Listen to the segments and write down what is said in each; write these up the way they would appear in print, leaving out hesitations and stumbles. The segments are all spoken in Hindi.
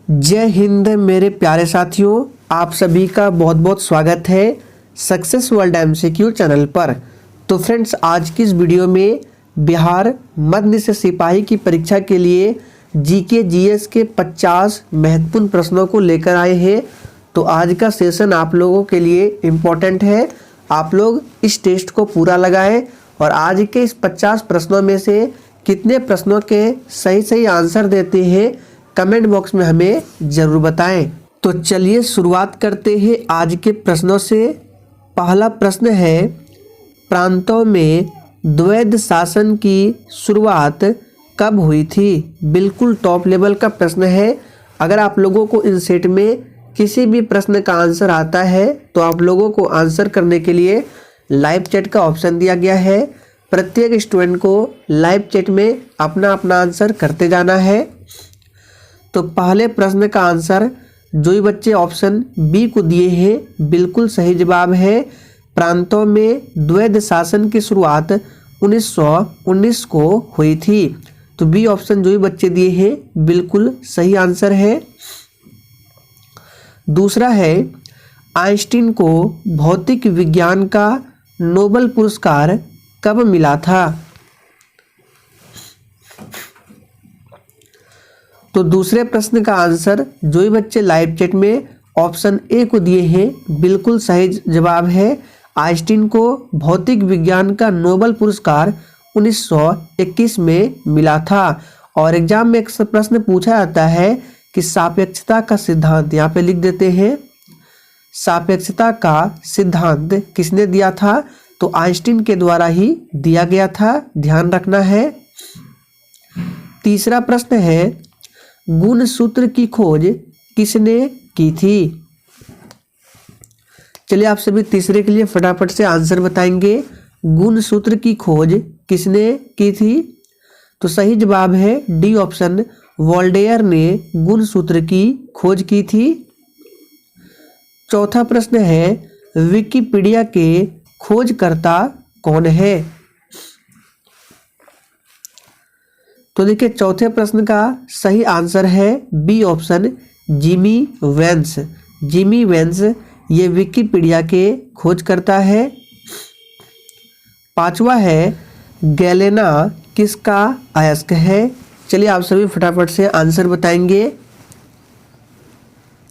जय हिंद मेरे प्यारे साथियों, आप सभी का बहुत बहुत स्वागत है सक्सेस वर्ल्ड एमसीक्यू चैनल पर। तो फ्रेंड्स, आज की इस वीडियो में बिहार मध्य से सिपाही की परीक्षा के लिए जीके जीएस के 50 महत्वपूर्ण प्रश्नों को लेकर आए हैं। तो आज का सेशन आप लोगों के लिए इम्पोर्टेंट है। आप लोग इस टेस्ट को पूरा लगाएं और आज के इस 50 प्रश्नों में से कितने प्रश्नों के सही आंसर देते हैं कमेंट बॉक्स में हमें ज़रूर बताएं। तो चलिए शुरुआत करते हैं आज के प्रश्नों से। पहला प्रश्न है, प्रांतों में द्वैध शासन की शुरुआत कब हुई थी? बिल्कुल टॉप लेवल का प्रश्न है। अगर आप लोगों को इन सेट में किसी भी प्रश्न का आंसर आता है तो आप लोगों को आंसर करने के लिए लाइव चैट का ऑप्शन दिया गया है। प्रत्येक स्टूडेंट को लाइव चैट में अपना अपना आंसर करते जाना है। तो पहले प्रश्न का आंसर जो भी बच्चे ऑप्शन बी को दिए हैं बिल्कुल सही जवाब है। प्रांतों में द्वैध शासन की शुरुआत 1919 को हुई थी। तो बी ऑप्शन जो भी बच्चे दिए हैं बिल्कुल सही आंसर है। दूसरा है, आइंस्टीन को भौतिक विज्ञान का नोबेल पुरस्कार कब मिला था? तो दूसरे प्रश्न का आंसर जो भी बच्चे लाइव चैट में ऑप्शन ए को दिए हैं बिल्कुल सही जवाब है। आइंस्टीन को भौतिक विज्ञान का नोबेल पुरस्कार 1921 में मिला था। और एग्जाम में एक प्रश्न पूछा जाता है कि सापेक्षता का सिद्धांत, यहाँ पे लिख देते हैं सापेक्षता का सिद्धांत किसने दिया था? तो आइंस्टीन के द्वारा ही दिया गया था, ध्यान रखना है। तीसरा प्रश्न है, गुण सूत्र की खोज किसने की थी? चलिए आप सभी तीसरे के लिए फटाफट से आंसर बताएंगे। गुण सूत्र की खोज किसने की थी? तो सही जवाब है डी ऑप्शन, वोल्टेयर ने गुण सूत्र की खोज की थी। चौथा प्रश्न है, विकिपीडिया के खोजकर्ता कौन है? तो देखिए चौथे प्रश्न का सही आंसर है B option, Jimmy Wales. Jimmy Wales ये विकिपीडिया के खोजकर्ता है। पांचवा है, गैलेना किसका अयस्क है? चलिए आप सभी फटाफट से आंसर बताएंगे।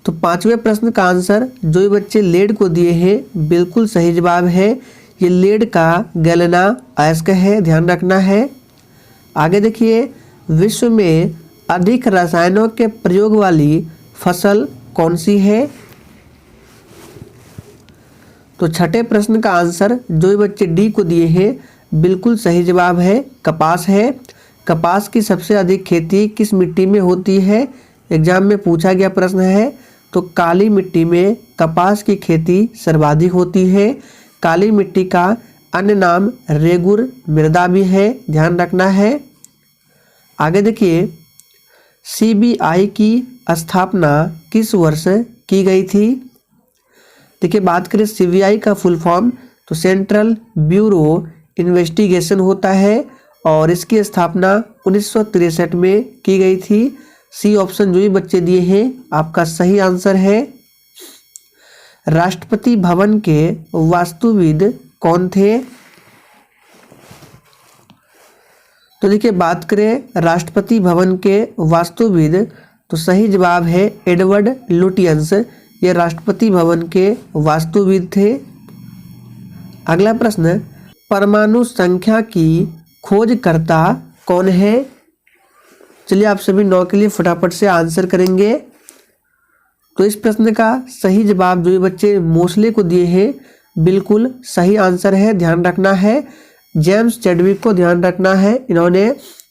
तो पांचवें प्रश्न का आंसर जो भी बच्चे लेड को दिए हैं बिल्कुल सही जवाब है। ये लेड का गैलेना अयस्क है, ध्यान रखना है। आगे देखिए, विश्व में अधिक रसायनों के प्रयोग वाली फसल कौन सी है? तो छठे प्रश्न का आंसर जो भी बच्चे डी को दिए हैं बिल्कुल सही जवाब है, कपास है। कपास की सबसे अधिक खेती किस मिट्टी में होती है? एग्जाम में पूछा गया प्रश्न है। तो काली मिट्टी में कपास की खेती सर्वाधिक होती है। काली मिट्टी का अन्य नाम रेगुर मृदा भी है, ध्यान रखना है। आगे देखिए, सीबीआई की स्थापना किस वर्ष की गई थी? देखिए बात करें सीबीआई का फुल फॉर्म तो सेंट्रल ब्यूरो इन्वेस्टिगेशन होता है और इसकी स्थापना 1963 में की गई थी। सी ऑप्शन जो भी बच्चे दिए हैं आपका सही आंसर है। राष्ट्रपति भवन के वास्तुविद कौन थे? तो देखिए बात करें राष्ट्रपति भवन के वास्तुविद तो सही जवाब है एडवर्ड लुटियंस। ये राष्ट्रपति भवन के वास्तुविद थे। अगला प्रश्न, परमाणु संख्या की खोजकर्ता कौन है? चलिए आप सभी 9 के लिए फटाफट से आंसर करेंगे। तो इस प्रश्न का सही जवाब जो बच्चे मोस्ले को दिए हैं बिल्कुल सही आंसर है, ध्यान रखना है। जेम्स चैडविक को ध्यान रखना है, इन्होंने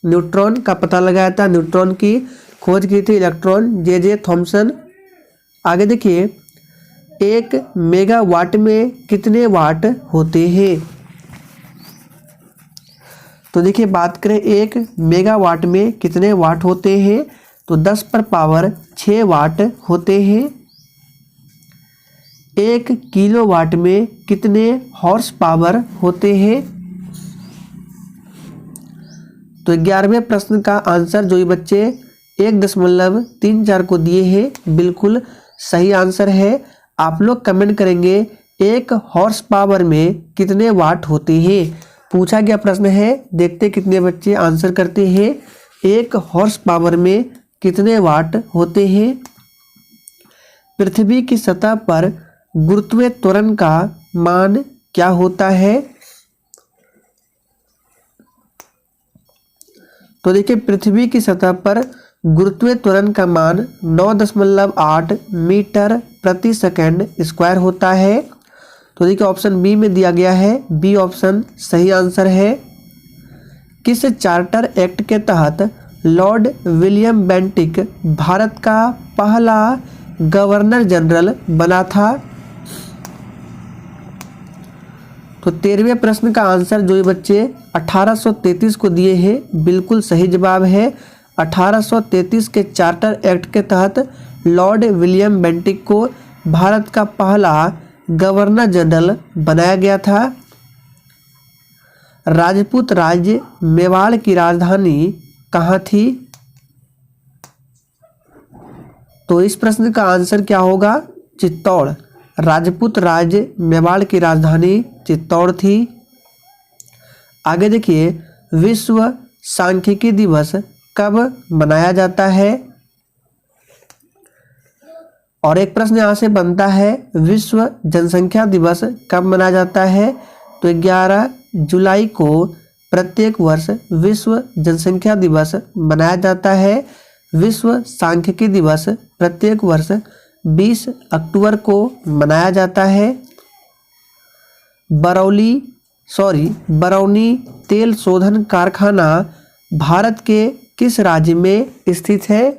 न्यूट्रॉन का पता लगाया था, न्यूट्रॉन की खोज की थी। Electron J Thomson. आगे देखिए, 1 मेगावाट में कितने वाट होते हैं? तो देखिए बात करें 1 मेगावाट में कितने वाट होते हैं तो 10⁻6 वाट होते हैं। 1 किलोवाट में कितने हॉर्स पावर होते हैं? तो 11वें प्रश्न का आंसर जो ये बच्चे 1.34 को दिए हैं, बिल्कुल सही आंसर है। आप लोग कमेंट करेंगे 1 हॉर्स पावर में कितने वाट होते हैं, पूछा गया प्रश्न है। देखते कितने बच्चे आंसर करते हैं। 1 हॉर्स पावर में कितने वाट होते हैं। पृथ्वी की सतह पर गुरुत्वीय त्वरण का मान क्या होता है। तो देखिए पृथ्वी की सतह पर गुरुत्वीय त्वरण का मान 9.8 मीटर प्रति सेकंड स्क्वायर होता है। तो देखिए ऑप्शन बी में दिया गया है, बी ऑप्शन सही आंसर है। किस चार्टर एक्ट के तहत लॉर्ड विलियम बेंटिक भारत का पहला गवर्नर जनरल बना था। तो 13वें प्रश्न का आंसर जो ये बच्चे 1833 को दिए हैं, बिल्कुल सही जवाब है। 1833 के चार्टर एक्ट के तहत लॉर्ड विलियम बेंटिक को भारत का पहला गवर्नर जनरल बनाया गया था। राजपूत राज्य मेवाड़ की राजधानी कहाँ थी। तो इस प्रश्न का आंसर क्या होगा, चित्तौड़। राजपूत राज्य मेवाड़ की राजधानी चित्तौड़ थी। आगे देखिए विश्व सांख्यिकी दिवस कब मनाया जाता है। और एक प्रश्न यहाँ से बनता है, विश्व जनसंख्या दिवस कब मनाया जाता है। तो 11 जुलाई को प्रत्येक वर्ष विश्व जनसंख्या दिवस मनाया जाता है। विश्व सांख्यिकी दिवस प्रत्येक वर्ष 20 अक्टूबर को मनाया जाता है। बरौनी तेल शोधन कारखाना भारत के किस राज्य में स्थित है।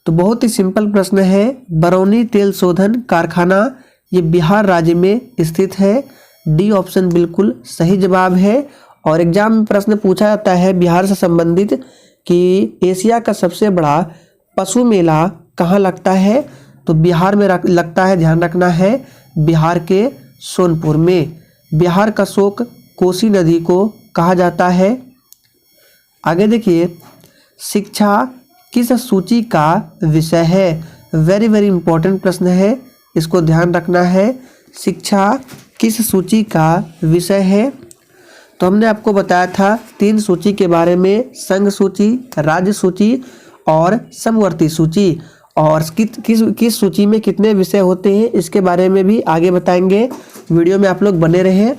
तो बहुत ही सिंपल प्रश्न है, बरौनी तेल शोधन कारखाना ये बिहार राज्य में स्थित है। डी ऑप्शन बिल्कुल सही जवाब है। और एग्जाम में प्रश्न पूछा जाता है बिहार से संबंधित कि एशिया का सबसे बड़ा पशु मेला कहाँ लगता है। तो बिहार में लगता है, ध्यान रखना है, बिहार के सोनपुर में। बिहार का शोक कोसी नदी को कहा जाता है। आगे देखिए शिक्षा किस सूची का विषय है। वेरी वेरी इंपॉर्टेंट प्रश्न है, इसको ध्यान रखना है। शिक्षा किस सूची का विषय है। तो हमने आपको बताया था 3 सूची के बारे में, संघ सूची, राज्य सूची और समवर्ती सूची। और किस सूची में कितने विषय होते हैं इसके बारे में भी आगे बताएंगे। वीडियो में आप लोग बने रहें।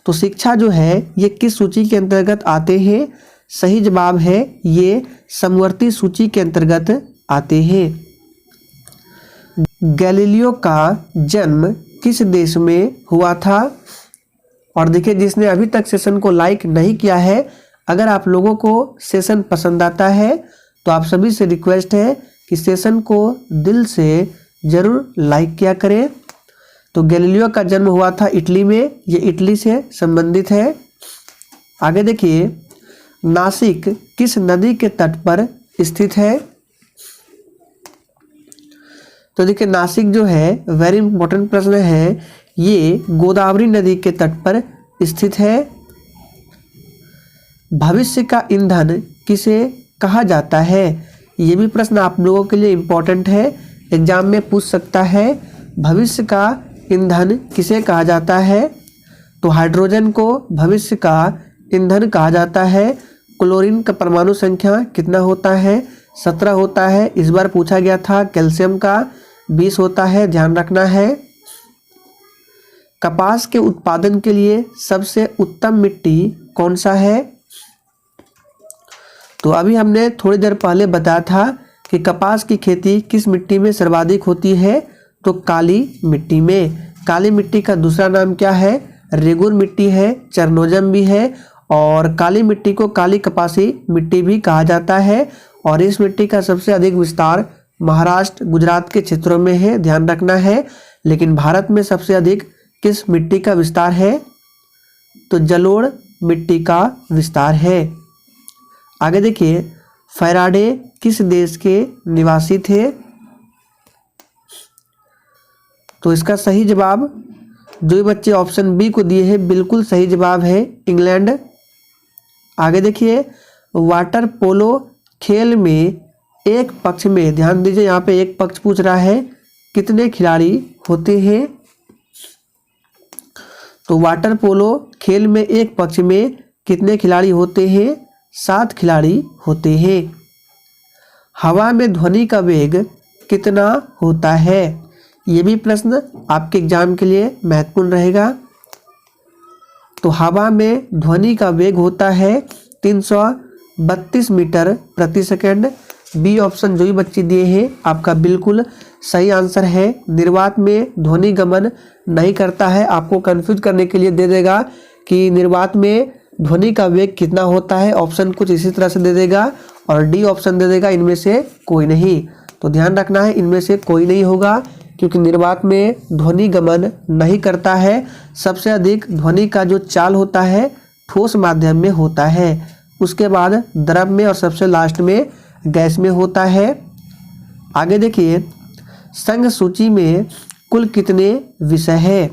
तो शिक्षा जो है ये किस सूची के अंतर्गत आते हैं। सही जवाब है ये समवर्ती सूची के अंतर्गत आते हैं। गैलीलियो का जन्म किस देश में हुआ था। और देखिए जिसने अभी तक सेशन को लाइक नहीं किया है, अगर आप लोगों को सेशन पसंद आता है तो आप सभी से रिक्वेस्ट है कि सेशन को दिल से जरूर लाइक किया करें। तो गैलीलियो का जन्म हुआ था इटली में, ये इटली से संबंधित है। आगे देखिए नासिक किस नदी के तट पर स्थित है। तो देखिए नासिक जो है वेरी इंपॉर्टेंट प्रश्न है, ये गोदावरी नदी के तट पर स्थित है। भविष्य का ईंधन किसे कहा जाता है। ये भी प्रश्न आप लोगों के लिए इम्पोर्टेंट है, एग्जाम में पूछ सकता है। भविष्य का ईंधन किसे कहा जाता है। तो हाइड्रोजन को भविष्य का ईंधन कहा जाता है। क्लोरीन का परमाणु संख्या कितना होता है, 17 होता है। इस बार पूछा गया था। कैल्शियम का 20 होता है, ध्यान रखना है। कपास के उत्पादन के लिए सबसे उत्तम मिट्टी कौन सा है। तो अभी हमने थोड़ी देर पहले बताया था कि कपास की खेती किस मिट्टी में सर्वाधिक होती है। तो काली मिट्टी में। काली मिट्टी का दूसरा नाम क्या है, रेगुर मिट्टी है, चरनोजम भी है। और काली मिट्टी को काली कपासी मिट्टी भी कहा जाता है। और इस मिट्टी का सबसे अधिक विस्तार महाराष्ट्र, गुजरात के क्षेत्रों में है, ध्यान रखना है। लेकिन भारत में सबसे अधिक किस मिट्टी का विस्तार है। तो जलोढ़ मिट्टी का विस्तार है। आगे देखिए फैराडे किस देश के निवासी थे। तो इसका सही जवाब जो बच्चे ऑप्शन बी को दिए हैं बिल्कुल सही जवाब है, इंग्लैंड। आगे देखिए वाटर पोलो खेल में एक पक्ष में, ध्यान दीजिए यहाँ पे एक पक्ष पूछ रहा है, कितने खिलाड़ी होते हैं? तो वाटर पोलो खेल में एक पक्ष में कितने खिलाड़ी होते हैं? 7 खिलाड़ी होते हैं। हवा में ध्वनि का वेग कितना होता है? ये भी प्रश्न आपके एग्जाम के लिए महत्वपूर्ण रहेगा। तो हवा में ध्वनि का वेग होता है 332 मीटर प्रति सेकंड। बी ऑप्शन जो भी बच्चे दिए हैं आपका बिल्कुल सही आंसर है। निर्वात में ध्वनि गमन नहीं करता है, आपको कंफ्यूज करने के लिए दे देगा कि निर्वात में ध्वनि का वेग कितना होता है। ऑप्शन कुछ इसी तरह से दे देगा और डी ऑप्शन दे देगा इनमें से कोई नहीं। तो ध्यान रखना है इनमें से कोई नहीं होगा, क्योंकि निर्वात में ध्वनि गमन नहीं करता है। सबसे अधिक ध्वनि का जो चाल होता है ठोस माध्यम में होता है, उसके बाद द्रव में और सबसे लास्ट में गैस में होता है। आगे देखिए, संघ सूची में कुल कितने विषय है?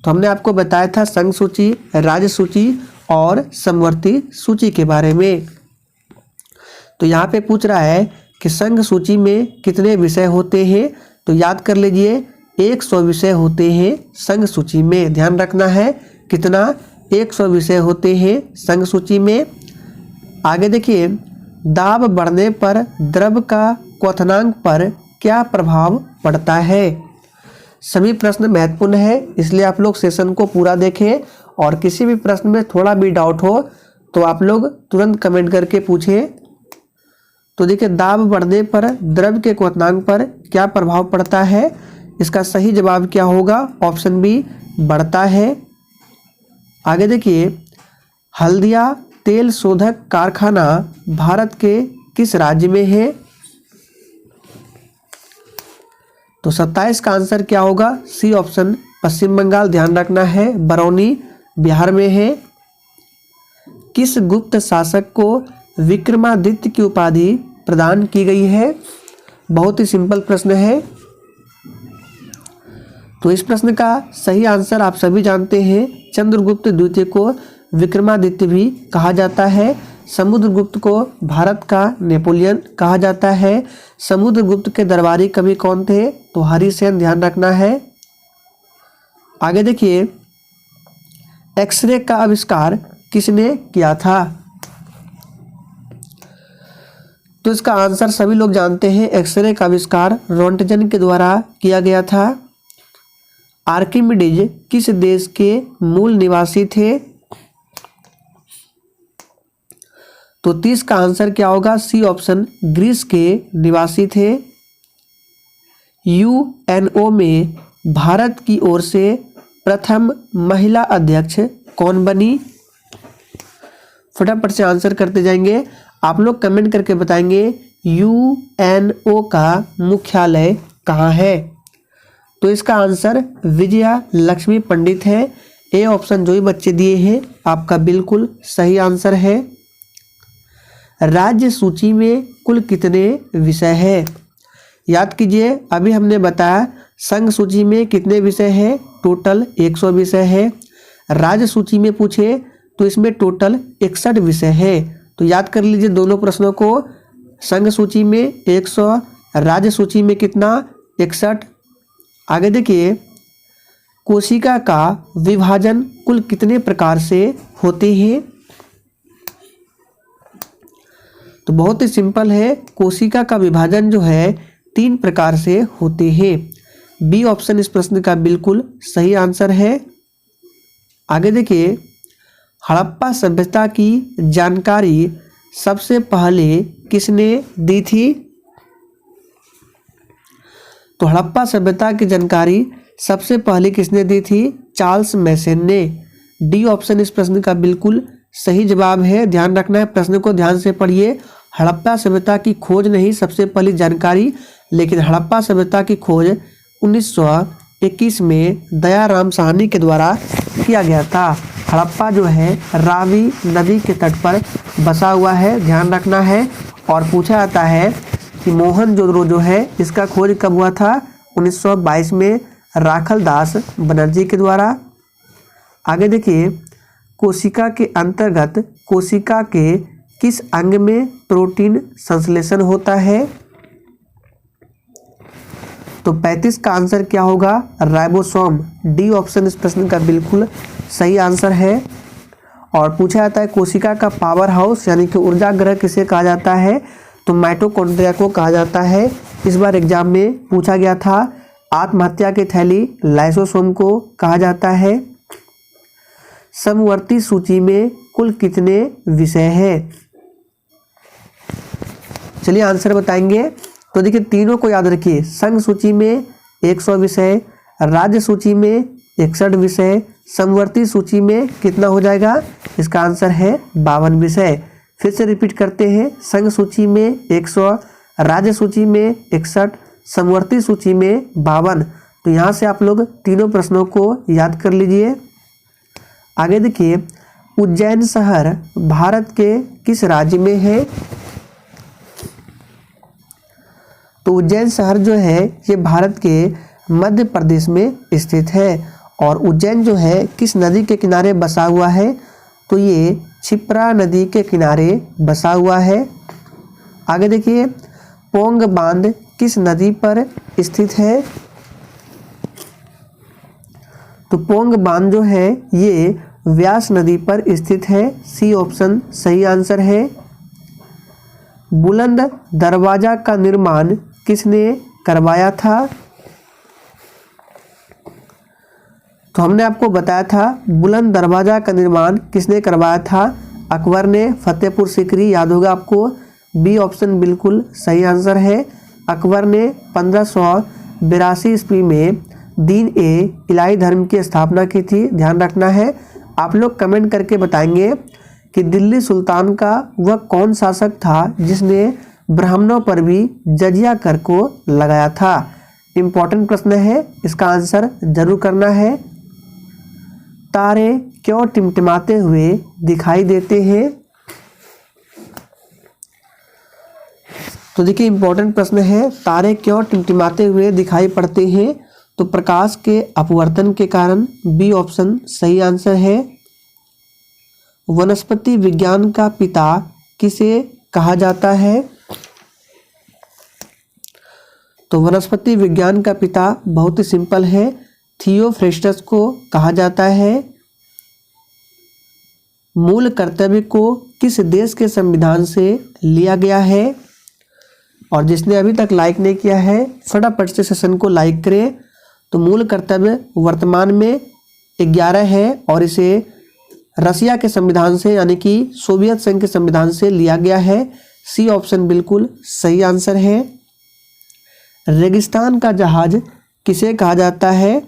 तो हमने आपको बताया था संघ सूची, राज्य सूची और समवर्ती सूची के बारे में। तो यहाँ पे पूछ रहा है कि संघ सूची में कितने विषय होते हैं? तो याद कर लीजिए 100 विषय होते हैं संघ सूची में। ध्यान रखना है कितना? 100 विषय होते हैं संघ सूची में। आगे देखिए, दाब बढ़ने पर द्रव का क्वथनांक पर क्या प्रभाव पड़ता है? सभी प्रश्न महत्वपूर्ण है, इसलिए आप लोग सेशन को पूरा देखें और किसी भी प्रश्न में थोड़ा भी डाउट हो तो आप लोग तुरंत कमेंट करके पूछें। तो देखिए, दाब बढ़ने पर द्रव के क्वथनांक पर क्या प्रभाव पड़ता है? इसका सही जवाब क्या होगा? ऑप्शन बी, बढ़ता है। आगे देखिए, हल्दिया तेल शोधक कारखाना भारत के किस राज्य में है? तो 27 का आंसर क्या होगा? सी ऑप्शन, पश्चिम बंगाल। ध्यान रखना है, बरौनी बिहार में है। किस गुप्त शासक को विक्रमादित्य की उपाधि प्रदान की गई है? बहुत ही सिंपल प्रश्न है। तो इस प्रश्न का सही आंसर आप सभी जानते हैं, चंद्रगुप्त द्वितीय को विक्रमादित्य भी कहा जाता है। समुद्रगुप्त को भारत का नेपोलियन कहा जाता है। समुद्रगुप्त के दरबारी कवि कौन थे? तो हरिसेन। ध्यान रखना है। आगे देखिए, एक्सरे का आविष्कार किसने किया था? तो इसका आंसर सभी लोग जानते हैं, एक्सरे का आविष्कार रोंटगन के द्वारा किया गया था। आर्किमिडीज किस देश के मूल निवासी थे? तो 30 का आंसर क्या होगा? सी ऑप्शन, ग्रीस के निवासी थे। यूएनओ में भारत की ओर से प्रथम महिला अध्यक्ष कौन बनी? फटाफट से आंसर करते जाएंगे। आप लोग कमेंट करके बताएंगे यूएनओ का मुख्यालय कहाँ है? तो इसका आंसर विजया लक्ष्मी पंडित है। ए ऑप्शन जो भी बच्चे दिए हैं आपका बिल्कुल सही आंसर है। राज्य सूची में कुल कितने विषय है? याद कीजिए, अभी हमने बताया संघ सूची में कितने विषय है? टोटल 100 विषय है। राज्य सूची में पूछे तो इसमें टोटल 61 विषय है। तो याद कर लीजिए दोनों प्रश्नों को, संघ सूची में 100, राज्य सूची में कितना? 61। आगे देखिए, कोशिका का विभाजन कुल कितने प्रकार से होते हैं? तो बहुत ही सिंपल है, कोशिका का विभाजन जो है 3 प्रकार से होते हैं। बी ऑप्शन इस प्रश्न का बिल्कुल सही आंसर है। आगे देखिए, हड़प्पा सभ्यता की जानकारी सबसे पहले किसने दी थी? तो हड़प्पा सभ्यता की जानकारी सबसे पहले किसने दी थी? चार्ल्स मैसन ने। डी ऑप्शन इस प्रश्न का बिल्कुल सही जवाब है। ध्यान रखना है, प्रश्न को ध्यान से पढ़िए। हड़प्पा सभ्यता की खोज नहीं, सबसे पहली जानकारी, लेकिन हड़प्पा सभ्यता की खोज 1921 में दयाराम साहनी के द्वारा किया गया था। हड़प्पा जो है रावी नदी के तट पर बसा हुआ है, ध्यान रखना है। और पूछा जाता है कि मोहनजोदड़ो जो है इसका खोज कब हुआ था? 1922 में राखल दास बनर्जी के द्वारा। आगे देखिए, कोशिका के अंतर्गत कोशिका के किस अंग में प्रोटीन संश्लेषण होता है? तो 35 का आंसर क्या होगा? राइबोसोम। डी ऑप्शन इस प्रश्न का बिल्कुल सही आंसर है। और पूछा जाता है कोशिका का पावर हाउस यानी कि ऊर्जा ग्रह किसे कहा जाता है? तो माइटोकॉन्ड्रिया को कहा जाता है। इस बार एग्जाम में पूछा गया था। आत्महत्या की थैली लाइसोसोम को कहा जाता है। समवर्ती सूची में कुल कितने विषय हैं? चलिए आंसर बताएंगे। तो देखिए तीनों को याद रखिए। संघ सूची में 100 विषय, राज्य सूची में 61 विषय, समवर्ती सूची में कितना हो जाएगा? इसका आंसर है 52 विषय। फिर से रिपीट करते हैं। संघ सूची में 100, राज्य सूची में 61, समवर्ती सूची में 52। तो यहाँ से आप लोग तीनों प्रश्नों को याद कर लीजिए। आगे देखिए, उज्जैन शहर भारत के किस राज्य में है? तो उज्जैन शहर जो है ये भारत के मध्य प्रदेश में स्थित है। और उज्जैन जो है किस नदी के किनारे बसा हुआ है? तो ये क्षिप्रा नदी के किनारे बसा हुआ है। आगे देखिए, पोंग बांध किस नदी पर स्थित है? तो पोंग बांध जो है ये व्यास नदी पर स्थित है। सी ऑप्शन सही आंसर है। बुलंद दरवाजा का निर्माण किसने करवाया था? तो हमने आपको बताया था बुलंद दरवाजा का निर्माण किसने करवाया था? अकबर ने। फतेहपुर सीकरी याद होगा आपको। बी ऑप्शन बिल्कुल सही आंसर है। अकबर ने 1582 ईस्वी में दीन ए इलाही धर्म की स्थापना की थी। ध्यान रखना है। आप लोग कमेंट करके बताएंगे कि दिल्ली सुल्तान का वह कौन शासक था जिसने ब्राह्मणों पर भी जजिया कर को लगाया था? इम्पोर्टेंट प्रश्न है, इसका आंसर जरूर करना है। तारे क्यों टिमटिमाते हुए दिखाई देते हैं? तो देखिए इम्पोर्टेंट प्रश्न है, तारे क्यों टिमटिमाते हुए दिखाई पड़ते हैं? तो प्रकाश के अपवर्तन के कारण। बी ऑप्शन सही आंसर है। वनस्पति विज्ञान का पिता किसे कहा जाता है? तो वनस्पति विज्ञान का पिता बहुत ही सिंपल है, थियोफ्रेस्टस को कहा जाता है। मूल कर्तव्य को किस देश के संविधान से लिया गया है? और जिसने अभी तक लाइक नहीं किया है फटाफट से सेशन को लाइक करें। तो मूल कर्तव्य वर्तमान में 11 है और इसे रसिया के संविधान से यानी कि सोवियत संघ के संविधान से लिया गया है। सी ऑप्शन बिल्कुल सही आंसर है। रेगिस्तान का जहाज किसे कहा जाता है?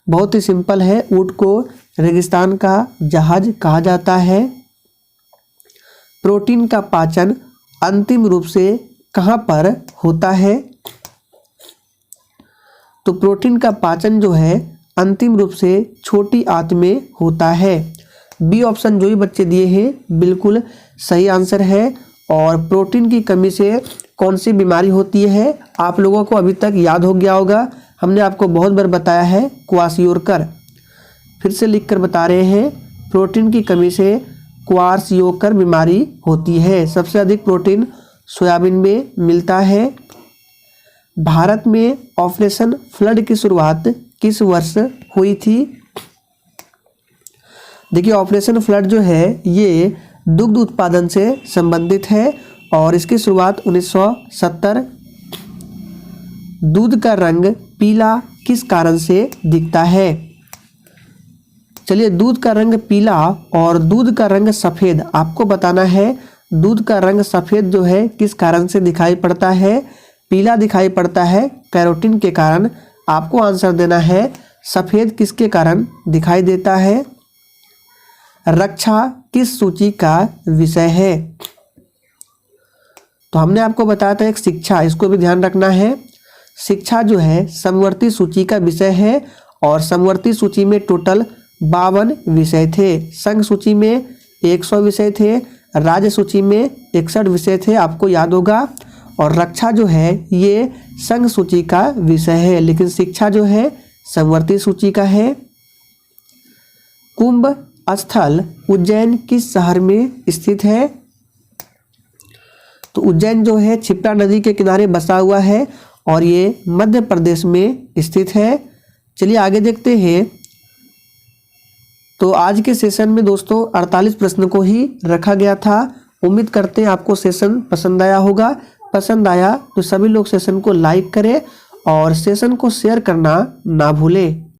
बहुत ही सिंपल है, ऊंट को रेगिस्तान का जहाज कहा जाता है। प्रोटीन का पाचन अंतिम रूप से कहाँ पर होता है? तो प्रोटीन का पाचन जो है अंतिम रूप से छोटी आंत में होता है। बी ऑप्शन जो भी बच्चे दिए हैं बिल्कुल सही आंसर है। और प्रोटीन की कमी से कौन सी बीमारी होती है? आप लोगों को अभी तक याद हो गया होगा, हमने आपको बहुत बार बताया है, क्वाशियोकर। फिर से लिखकर बता रहे हैं, प्रोटीन की कमी से क्वाशियोकर बीमारी होती है। सबसे अधिक प्रोटीन सोयाबीन में मिलता है। भारत में ऑपरेशन फ्लड की शुरुआत किस वर्ष हुई थी? देखिए ऑपरेशन फ्लड जो है ये दुग्ध उत्पादन से संबंधित है और इसकी शुरुआत 1970। दूध का रंग पीला किस कारण से दिखता है? चलिए दूध का रंग पीला और दूध का रंग सफ़ेद आपको बताना है। दूध का रंग सफ़ेद जो है किस कारण से दिखाई पड़ता है? पीला दिखाई पड़ता है कैरोटीन के कारण। आपको आंसर देना है सफ़ेद किसके कारण दिखाई देता है? रक्षा किस सूची का विषय है? तो हमने आपको बताया था एक शिक्षा, इसको भी ध्यान रखना है। शिक्षा जो है समवर्ती सूची का विषय है और समवर्ती सूची में टोटल 52 विषय थे। संघ सूची में 100 विषय थे, राज्य सूची में 61 विषय थे, आपको याद होगा। और रक्षा जो है ये संघ सूची का विषय है, लेकिन शिक्षा जो है समवर्ती सूची का है। कुंभ स्थल उज्जैन किस शहर में स्थित है? तो उज्जैन जो है क्षिप्रा नदी के किनारे बसा हुआ है और ये मध्य प्रदेश में स्थित है। चलिए आगे देखते हैं। तो आज के सेशन में दोस्तों 48 प्रश्न को ही रखा गया था। उम्मीद करते हैं आपको सेशन पसंद आया होगा। पसंद आया तो सभी लोग सेशन को लाइक करें और सेशन को शेयर करना ना भूलें।